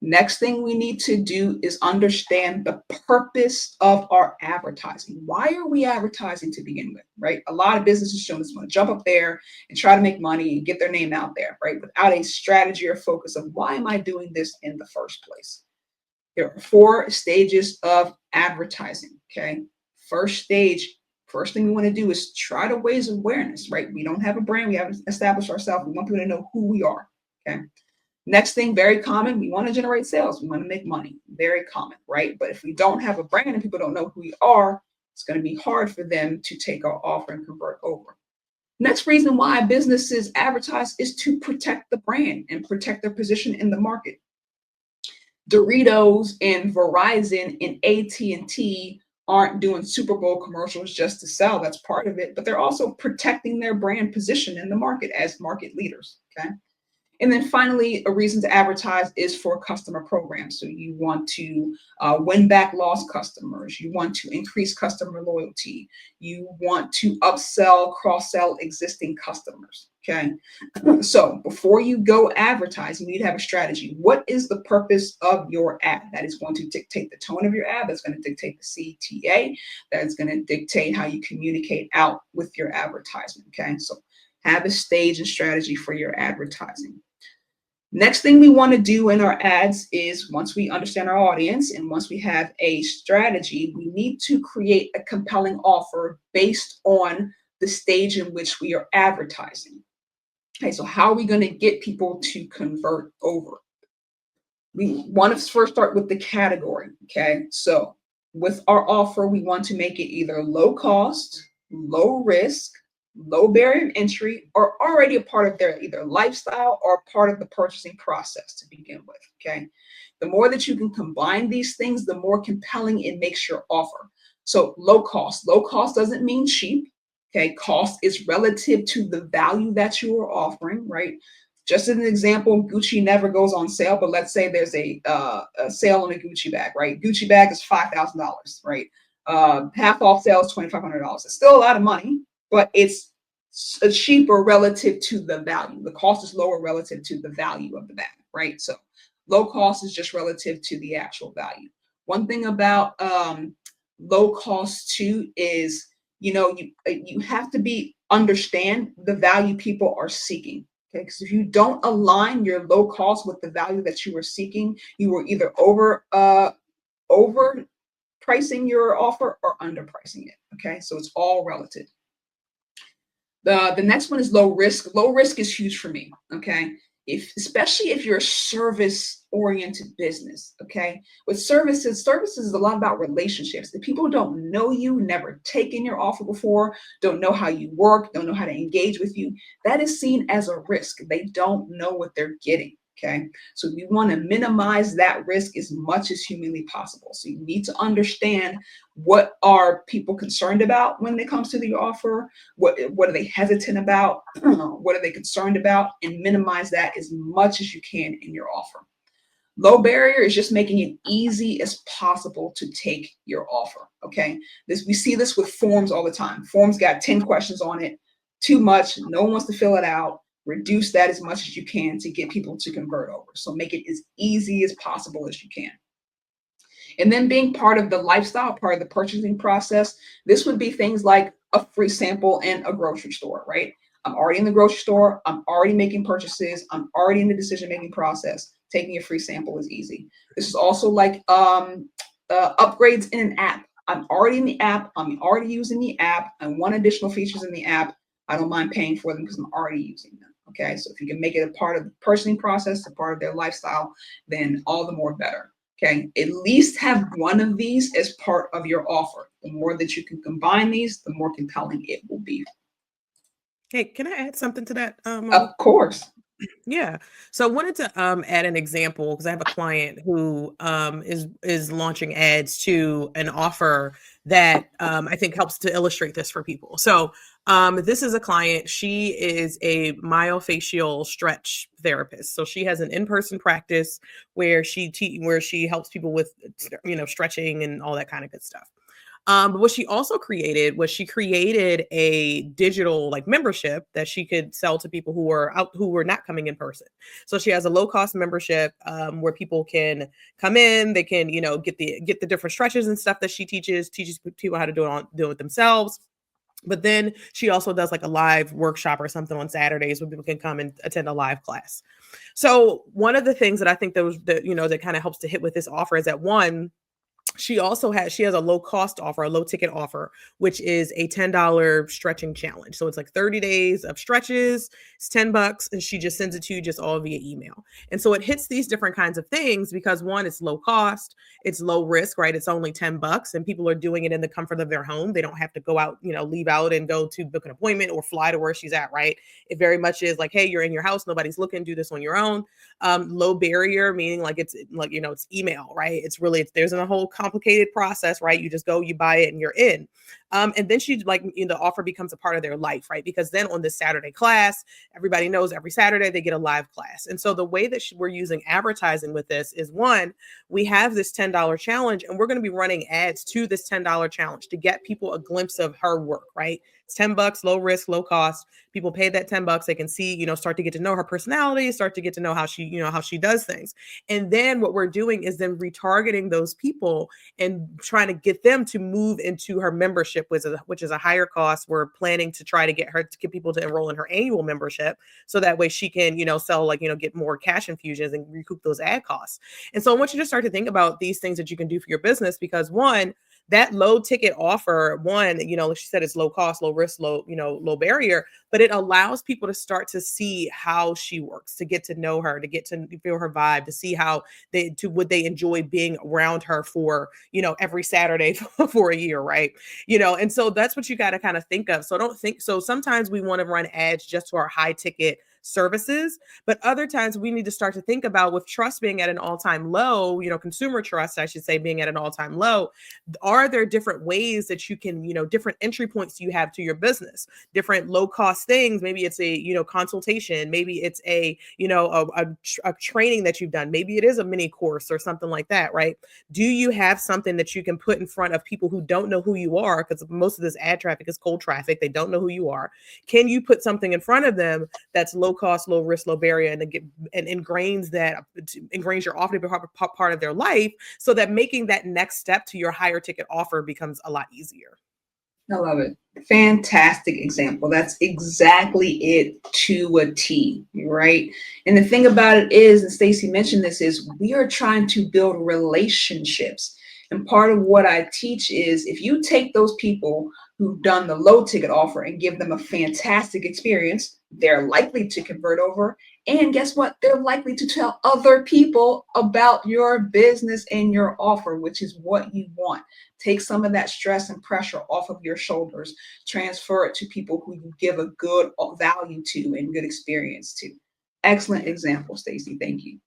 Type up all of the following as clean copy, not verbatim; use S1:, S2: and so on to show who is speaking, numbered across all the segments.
S1: Next thing we need to do is understand the purpose of our advertising. Why are we advertising to begin with, right? A lot of businesses just want to jump up there and try to make money and get their name out there, right? Without a strategy or focus of why am I doing this in the first place? There are 4 stages of advertising, okay? First stage, first thing we want to do is try to raise awareness, right? We don't have a brand, we haven't established ourselves. We want people to know who we are, okay? Next thing, very common, we want to generate sales. We want to make money. Very common, right? But if we don't have a brand and people don't know who we are, it's going to be hard for them to take our offer and convert over. Next reason why businesses advertise is to protect the brand and protect their position in the market. Doritos and Verizon and AT&T aren't doing Super Bowl commercials just to sell. That's part of it, but they're also protecting their brand position in the market as market leaders, okay? And then finally, a reason to advertise is for customer programs. So you want to win back lost customers. You want to increase customer loyalty. You want to upsell, cross-sell existing customers. Okay. So before you go advertise, you need to have a strategy. What is the purpose of your ad? That is going to dictate the tone of your ad. That's going to dictate the CTA. That's going to dictate how you communicate out with your advertisement. Okay. So have a stage and strategy for your advertising. Next thing we want to do in our ads is once we understand our audience and once we have a strategy, we need to create a compelling offer based on the stage in which we are advertising. Okay, so how are we going to get people to convert over? We want to first start with the category. Okay, so with our offer, we want to make it either low cost, low risk, low barrier of entry, or already a part of their either lifestyle or part of the purchasing process to begin with. Okay. The more that you can combine these things, the more compelling it makes your offer. So low cost. Low cost doesn't mean cheap. Okay. Cost is relative to the value that you are offering, right? Just as an example, Gucci never goes on sale, but let's say there's a sale on a Gucci bag, right? Gucci bag is $5,000, right? Half off sale is $2,500. It's still a lot of money, but it's cheaper relative to the value. The cost is lower relative to the value of the bag, right? So low cost is just relative to the actual value. One thing about low cost too is, you have to understand the value people are seeking. Okay, because if you don't align your low cost with the value that you are seeking, you are either over pricing your offer or underpricing it. Okay, so it's all relative. The next one is low risk. Low risk is huge for me. Okay. Especially if you're a service oriented business. Okay. With services is a lot about relationships. If people don't know you, never taken your offer before, don't know how you work, don't know how to engage with you, that is seen as a risk. They don't know what they're getting. Okay. So we want to minimize that risk as much as humanly possible. So you need to understand what are people concerned about when it comes to the offer, what are they hesitant about, what are they concerned about, and minimize that as much as you can in your offer. Low barrier is just making it easy as possible to take your offer. Okay. We see this with forms all the time. Forms got 10 questions on it, too much, no one wants to fill it out. Reduce that as much as you can to get people to convert over. So make it as easy as possible as you can. And then being part of the lifestyle, part of the purchasing process, this would be things like a free sample in a grocery store, right? I'm already in the grocery store. I'm already making purchases. I'm already in the decision-making process. Taking a free sample is easy. This is also like upgrades in an app. I'm already in the app. I'm already using the app. I want additional features in the app. I don't mind paying for them because I'm already using them. Okay, so if you can make it a part of the purchasing process, a part of their lifestyle, then all the more better. Okay, at least have one of these as part of your offer. The more that you can combine these, the more compelling it will be.
S2: Hey, can I add something to that,
S1: Of
S2: Mo?
S1: course.
S2: Yeah. So I wanted to add an example because I have a client who is launching ads to an offer that I think helps to illustrate this for people. So this is a client. She is a myofascial stretch therapist. So she has an in-person practice where she helps people with stretching and all that kind of good stuff. But what she also created was she created a digital like membership that she could sell to people who were not coming in person. So she has a low cost membership where people can come in, they can get the different stretches and stuff that she teaches people how to do it themselves. But then she also does like a live workshop or something on Saturdays where people can come and attend a live class. So one of the things that I think that kind of helps to hit with this offer is that one, she has a low cost offer, a low ticket offer, which is a $10 stretching challenge. So it's like 30 days of stretches, it's $10, and she just sends it to you just all via email. And so it hits these different kinds of things because one, it's low cost, it's low risk, right? It's only $10 and people are doing it in the comfort of their home. They don't have to go out, leave out and go to book an appointment or fly to where she's at, right? It very much is like, hey, you're in your house, nobody's looking, do this on your own. Low barrier, meaning like it's like, it's email, right? There's a whole complicated process, right? You just go, you buy it and you're in. And then the offer becomes a part of their life, right? Because then on this Saturday class, everybody knows every Saturday they get a live class. And so the way that we're using advertising with this is one, we have this $10 challenge and we're going to be running ads to this $10 challenge to get people a glimpse of her work, right? It's $10, low risk, low cost. People pay that $10. They can see, start to get to know her personality, start to get to know how she does things. And then what we're doing is then retargeting those people and trying to get them to move into her membership, which is a higher cost. We're planning to try to get people to enroll in her annual membership. So that way she can, sell get more cash infusions and recoup those ad costs. And so I want you to start to think about these things that you can do for your business because one, that low ticket offer, one, like she said, it's low cost, low risk, low barrier, but it allows people to start to see how she works, to get to know her, to get to feel her vibe, to see how would they enjoy being around her for, every Saturday for a year, right? And so that's what you got to kind of think of. So sometimes we want to run ads just to our high ticket services, but other times we need to start to think about with trust being at an all-time low, consumer trust, I should say, being at an all-time low, are there different ways that you can, different entry points you have to your business, different low cost things? Maybe it's a, consultation, maybe it's a training that you've done, maybe it is a mini course or something like that, right? Do you have something that you can put in front of people who don't know who you are? Because most of this ad traffic is cold traffic. They don't know who you are. Can you put something in front of them that's low cost, low risk, low barrier, and ingrains your offer to be part of their life, so that making that next step to your higher ticket offer becomes a lot easier.
S1: I love it. Fantastic example. That's exactly it to a T, right? And the thing about it is, and Stacey mentioned this, is we are trying to build relationships. And part of what I teach is if you take those people who've done the low ticket offer and give them a fantastic experience, they're likely to convert over. And guess what? They're likely to tell other people about your business and your offer, which is what you want. Take some of that stress and pressure off of your shoulders, transfer it to people who you give a good value to and good experience to. Excellent example, Stacey. Thank you.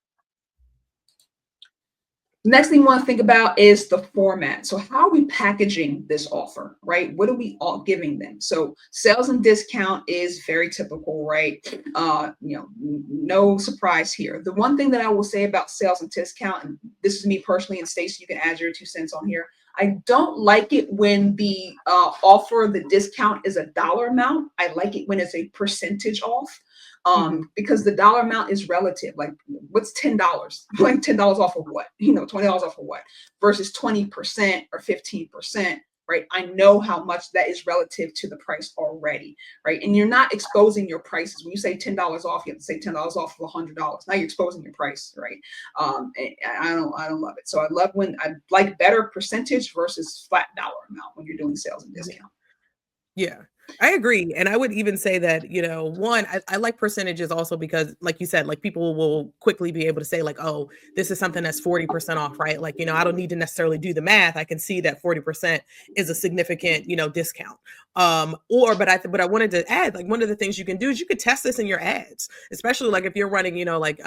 S1: Next thing we want to think about is the format. So how are we packaging this offer, right? What are we all giving them? So sales and discount is very typical, right? No surprise here. The one thing that I will say about sales and discount, and this is me personally, and Stacey, you can add your 2 cents on here. I don't like it when the offer, the discount is a dollar amount. I like it when it's a percentage off. Because the dollar amount is relative. Like, what's $10? Like $10 off of what? $20 off of what? Versus 20% or 15%, right? I know how much that is relative to the price already, right? And you're not exposing your prices. When you say $10 off, you have to say $10 off of $100. Now you're exposing your price, right? And I don't love it. So I like better percentage versus flat dollar amount when you're doing sales and discount.
S2: Yeah, I agree. And I would even say that, one, I like percentages also because, like you said, like people will quickly be able to say, like, oh, this is something that's 40% off, right? Like, I don't need to necessarily do the math. I can see that 40% is a significant, discount. Or, but I wanted to add, like, one of the things you can do is you could test this in your ads, especially like if you're running, like,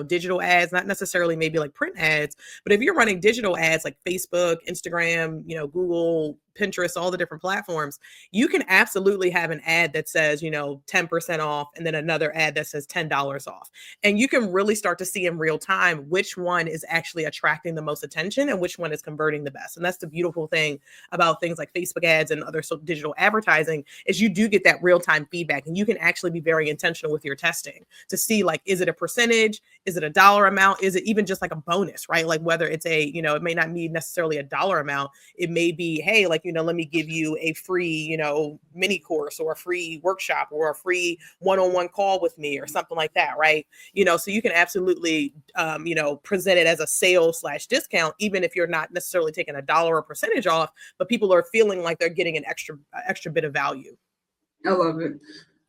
S2: digital ads, not necessarily maybe like print ads, but if you're running digital ads like Facebook, Instagram, Google, Pinterest, all the different platforms, you can absolutely have an ad that says, 10% off, and then another ad that says $10 off. And you can really start to see in real time which one is actually attracting the most attention and which one is converting the best. And that's the beautiful thing about things like Facebook ads and other digital advertising, is you do get that real-time feedback, and you can actually be very intentional with your testing to see, like, is it a percentage? Is it a dollar amount? Is it even just like a bonus, right? Like, whether it's it may not be necessarily a dollar amount. It may be, hey, like, let me give you a free, mini course, or a free workshop, or a free one-on-one call with me, or something like that, right? So you can absolutely, present it as a sale slash discount, even if you're not necessarily taking a dollar or percentage off, but people are feeling like they're getting an extra bit of value.
S1: I love it.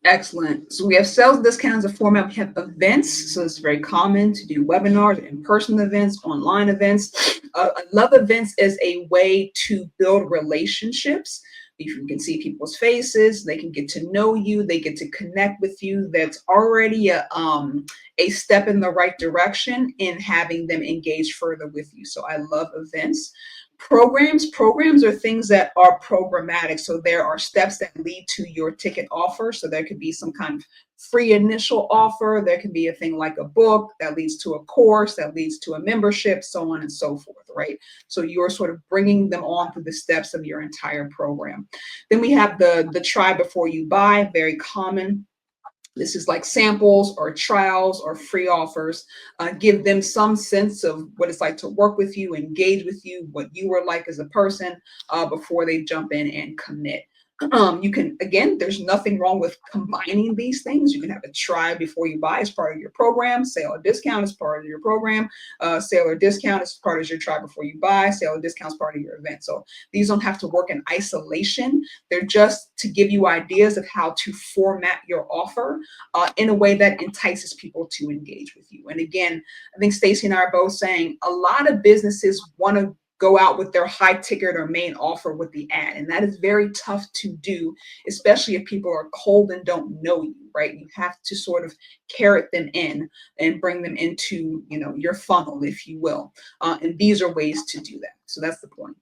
S1: Excellent. So we have sales discounts as a format. We have events. So it's very common to do webinars, in-person events, online events. I love events as a way to build relationships. You can see people's faces. They can get to know you. They get to connect with you. That's already a step in the right direction in having them engage further with you. So I love events. Programs are things that are programmatic. So there are steps that lead to your ticket offer. So there could be some kind of free initial offer. There can be a thing like a book that leads to a course that leads to a membership, so on and so forth, right? So you're sort of bringing them on through the steps of your entire program. Then we have the try before you buy, very common. This is like samples or trials or free offers. Give them some sense of what it's like to work with you, engage with you, what you were like as a person, before they jump in and commit. You can, again, there's nothing wrong with combining these things. You can have a try before you buy as part of your program, sale or discount as part of your program, sale or discount as part of your try before you buy, sale or discount as part of your event. So these don't have to work in isolation. They're just to give you ideas of how to format your offer in a way that entices people to engage with you. And again, I think Stacey and I are both saying a lot of businesses want to go out with their high ticket or main offer with the ad. And that is very tough to do, especially if people are cold and don't know you, right? You have to sort of carrot them in and bring them into, your funnel, if you will. And these are ways to do that. So that's the point.